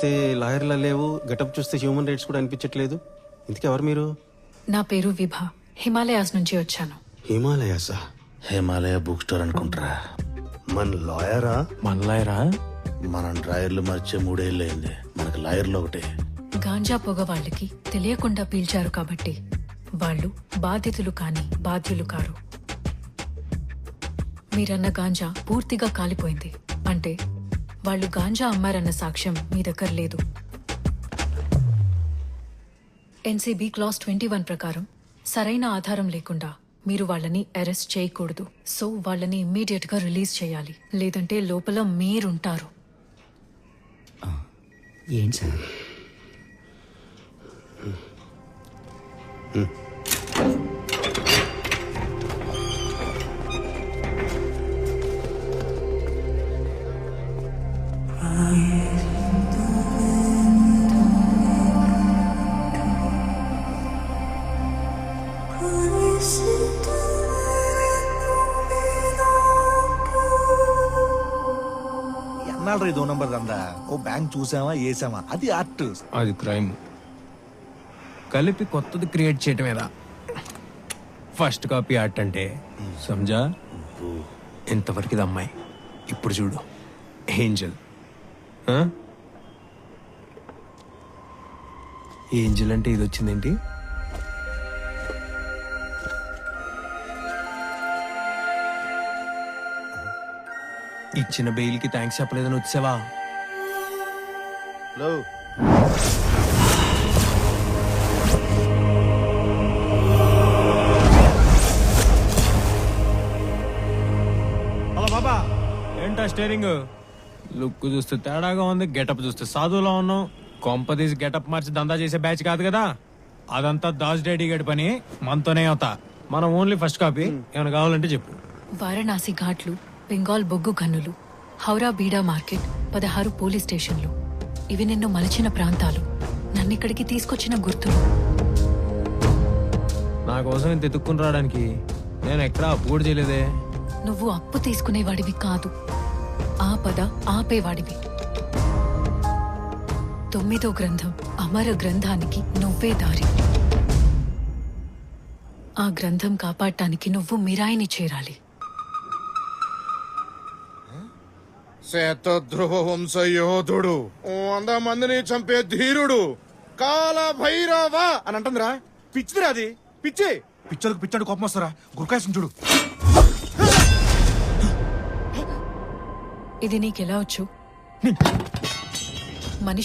చూస్తే లాయర్లా లేవు, గెటప్ చూస్తే హ్యూమన్ రైట్స్ కూడా అనిపించట్లేదు. ఇంతకీ ఎవరు మీరు? నా పేరు విభా, హిమాలయాస్ నుంచి వచ్చాను. హిమాలయాసా? హిమాలయ బుక్ స్టోర్ అనుకుంటారా? మన లాయరా? మన లాయరా? మనం డ్రాయర్లు మర్చే 3 ఏళ్ళు అయింది. మనకు లాయర్లు ఒకటే. గాంజా పొగ వాళ్ళకి తెలియకుండా పీల్చారు కాబట్టి వాళ్ళు బాధితులు కాని బాధ్యులు కారు. మీరన్న గాంజా పూర్తిగా కాలిపోయింది అంటే వాళ్ళు గాంజా అమ్మారన్న సాక్ష్యం మీ దగ్గర లేదు. ఎన్సీబీ క్లాస్ 21 ప్రకారం సరైన ఆధారం లేకుండా మీరు వాళ్ళని అరెస్ట్ చేయకూడదు. సో వాళ్ళని ఇమ్మీడియట్ గా రిలీజ్ చేయాలి, లేదంటే లోపల మీరుంటారు. ఏంటి సార్? ఎన్నాళ్ళు రీ 2 నంబర్ దందా? ఓ బ్యాంక్ చూసామా వేసామా, అది ఆర్ట్. అది క్రైమ్. కలిపి కొత్తది క్రియేట్ చేయటమేదా ఫస్ట్ కాపీ ఆర్ట్ అంటే. సంజా? ఇంతవరకు ఇది అమ్మాయి, ఇప్పుడు చూడు ఏంజల్. ఏంజల్ అంటే ఇది వచ్చిందేంటి? ఇచ్చిన బెయిల్కి థ్యాంక్స్ చెప్పలేదని వచ్చావా? హలో బాబా. ఏంటా స్టేరింగ్? లుక్ చూస్తే తేడాగా ఉంది, గెటప్ చూస్తే సాధువులా ఉన్నావు. కొంపదీసి గెటప్ మార్చి దందా చేసే బ్యాచ్ కాదు కదా. అదంతా దాస్ డాడీ గడి పని, మనతోనే అవుతా. మనం ఓన్లీ ఫస్ట్ కాపీ. ఏమైనా కావాలంటే చెప్పు. వారణాసి ఘాట్లు, బెంగాల్ బొగ్గు గన్నులు, హౌరా బీడా మార్కెట్, 16 పోలీస్ స్టేషన్లు, ఇవి నిన్ను మలిచిన ప్రాంతాలు, నన్నిక్కడికి తీసుకొచ్చిన గుర్తులు. నా కోసం ఇంత ఎత్తుక్కుని రావడానికి నేను ఎక్కడా అప్పు కూడా చేయలేదే. నువ్వు అప్పు తీసుకునేవాడివి కాదు, ఆపద ఆపేవాడివి. 9వ గ్రంథం అమర గ్రంథానికి నువ్వే దారి. ఆ గ్రంథం కాపాడటానికి నువ్వు మిరాయిని చేరాలి. శతధ్రువ వంశ యోధుడు, 100 మందిని చంపే ధీరుడు, కాల భైరవ అని అంటుందిరా. పిచ్చిదిరా అది, పిచ్చి. పిచ్చోడికి పిచ్చాడు కోపం వస్తారా? గురకాయసం చూడు. ఇది నీకెలా వచ్చు? మనిషి